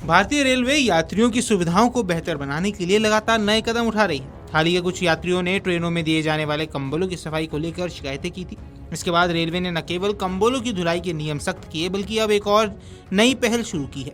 भारतीय रेलवे यात्रियों की सुविधाओं को बेहतर बनाने के लिए लगातार नए कदम उठा रही है। हाल ही के कुछ यात्रियों ने ट्रेनों में दिए जाने वाले कंबलों की सफाई को लेकर शिकायतें की थी। इसके बाद रेलवे ने न केवल कंबलों की धुलाई के नियम सख्त किए, बल्कि अब एक और नई पहल शुरू की है।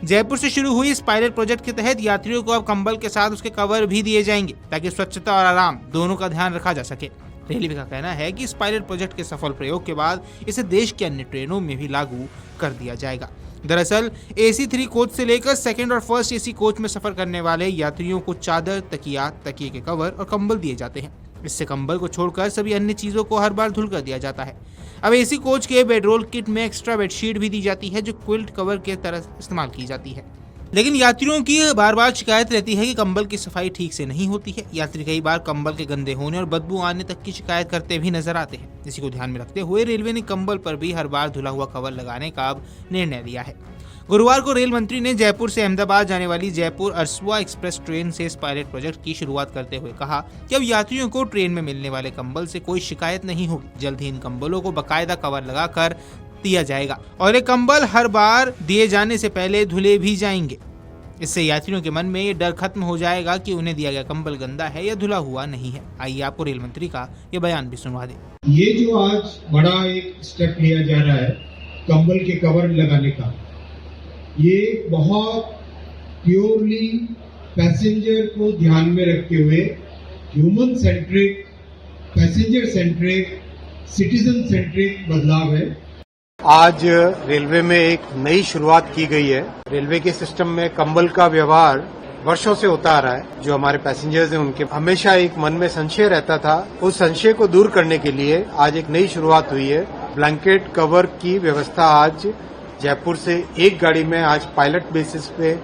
जयपुर से शुरू हुई इस पायलट प्रोजेक्ट के तहत यात्रियों को अब कंबल के साथ उसके कवर भी दिए जाएंगे, ताकि स्वच्छता और आराम दोनों का ध्यान रखा जा सके। रेलवे का कहना है कि इस पायलट प्रोजेक्ट के सफल प्रयोग के बाद इसे देश के अन्य ट्रेनों में भी लागू कर दिया जाएगा। दरअसल AC3 कोच से लेकर सेकंड और फर्स्ट AC कोच में सफर करने वाले यात्रियों को चादर, तकिया, तकिए के कवर और कंबल दिए जाते हैं। इससे कंबल को छोड़कर सभी अन्य चीजों को हर बार धुल कर दिया जाता है। अब AC कोच के बेडरोल किट में एक्स्ट्रा बेडशीट भी दी जाती है, जो क्विल्ट कवर के तरह इस्तेमाल की जाती है। लेकिन यात्रियों की बार बार शिकायत रहती है कि कंबल की सफाई ठीक से नहीं होती है। यात्री कई बार कंबल के गंदे होने और बदबू आने तक की शिकायत करते भी नजर आते हैं। इसी को ध्यान में रखते हुए रेलवे ने कंबल पर भी हर बार धुला हुआ कवर लगाने का अब निर्णय लिया है। गुरुवार को रेल मंत्री ने जयपुर से अहमदाबाद जाने वाली जयपुर अरसुआ एक्सप्रेस ट्रेन से इस पायलट प्रोजेक्ट की शुरुआत करते हुए कहा कि अब यात्रियों को ट्रेन में मिलने वाले कंबल से कोई शिकायत नहीं होगी। जल्द ही इन कंबलों को बाकायदा कवर लगाकर दिया जाएगा और ये कंबल हर बार दिए जाने से पहले धुले भी जाएंगे। इससे यात्रियों के मन में ये डर खत्म हो जाएगा कि उन्हें दिया गया कंबल गंदा है या धुला हुआ नहीं है। आइए आपको रेल मंत्री का ये बयान भी सुनवा दें। ये जो आज बड़ा एक स्टेप लिया जा रहा है कंबल के कवर लगाने का, ये बहुत प्योरली पैसेंजर को ध्यान में रखते हुए human centric, passenger centric, citizen centric बदलाव है। आज रेलवे में एक नई शुरुआत की गई है। रेलवे के सिस्टम में कंबल का व्यवहार वर्षों से होता आ रहा है। जो हमारे पैसेंजर्स हैं उनके हमेशा एक मन में संशय रहता था, उस संशय को दूर करने के लिए आज एक नई शुरुआत हुई है। ब्लैंकेट कवर की व्यवस्था आज जयपुर से एक गाड़ी में आज पायलट बेसिस पे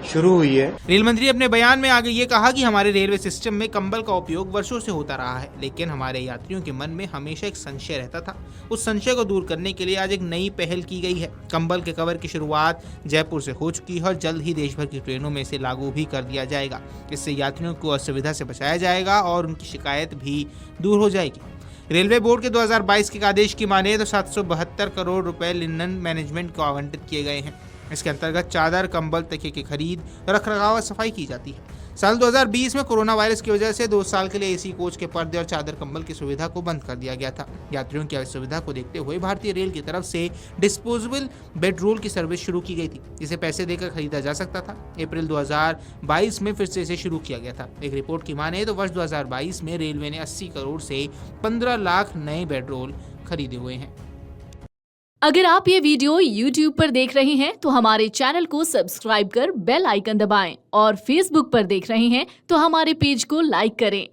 शुरू हुई है। रेल मंत्री अपने बयान में आगे ये कहा कि हमारे रेलवे सिस्टम में कंबल का उपयोग वर्षों से होता रहा है, लेकिन हमारे यात्रियों के मन में हमेशा एक संशय रहता था। उस संशय को दूर करने के लिए आज एक नई पहल की गई है। कंबल के कवर की शुरुआत जयपुर से हो चुकी है और जल्द ही देश भर की ट्रेनों में इसे लागू भी कर दिया जाएगा। इससे यात्रियों को असुविधा से बचाया जाएगा और उनकी शिकायत भी दूर हो जाएगी। रेलवे बोर्ड के 2022 के आदेश की माने तो 772 करोड़ रुपए लिनन मैनेजमेंट को आवंटित किए गए हैं। इसके अंतर्गत चादर, कंबल, तकिए की खरीद, रखरखाव और सफाई की जाती है। साल 2020 में कोरोना वायरस की वजह से 2 साल के लिए AC कोच के पर्दे और चादर, कंबल की सुविधा को बंद कर दिया गया था। यात्रियों की असुविधा को देखते हुए भारतीय रेल की तरफ से डिस्पोजेबल बेडरोल की सर्विस शुरू की गई थी, जिसे पैसे देकर खरीदा जा सकता था। अप्रैल 2022 में फिर से इसे शुरू किया गया था। एक रिपोर्ट की माने तो वर्ष 2022 में रेलवे ने 80 करोड़ से 15 लाख नए बेडरोल खरीदे हुए हैं। अगर आप ये वीडियो YouTube पर देख रहे हैं तो हमारे चैनल को सब्सक्राइब कर बेल आइकन दबाएं और Facebook पर देख रहे हैं तो हमारे पेज को लाइक करें।